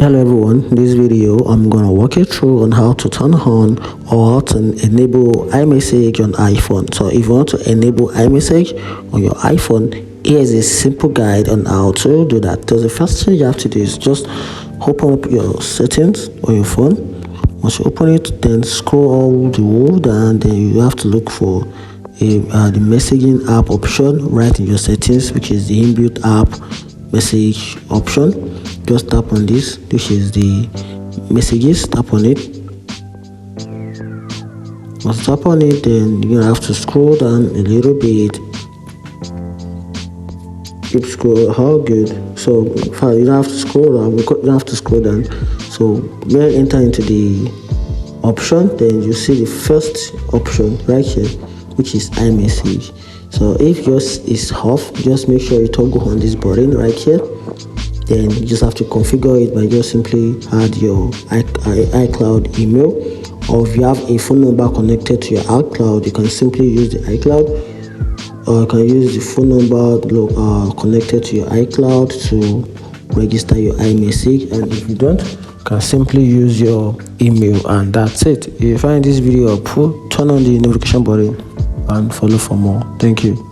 Hello everyone, in this video I'm gonna walk you through on how to turn on or how to enable iMessage on iPhone. So if you want to enable iMessage on your iPhone, here's a simple guide on how to do that. So the first thing you have to do is just open up your settings on your phone. Once you open it, then scroll all the way down, then you have to look for the messaging app option right in your settings, which is the inbuilt app message option. Just tap on this, which is the messages. Tap on it. Once tap on it, then you're gonna have to scroll down a little bit. Keep scroll. How good? So you don't have to scroll down. You don't have to scroll down. So when you enter into the option, then you see the first option right here, which is iMessage. So if yours is off, just make sure you toggle on this button right here. Then you just have to configure it by just simply add your iCloud email, or if you have a phone number connected to your iCloud, you can simply use the iCloud, or you can use the phone number connected to your iCloud to register your iMessage. And if you don't, you can simply use your email, and that's it. If you find this video helpful, turn on the notification button and follow for more. Thank you.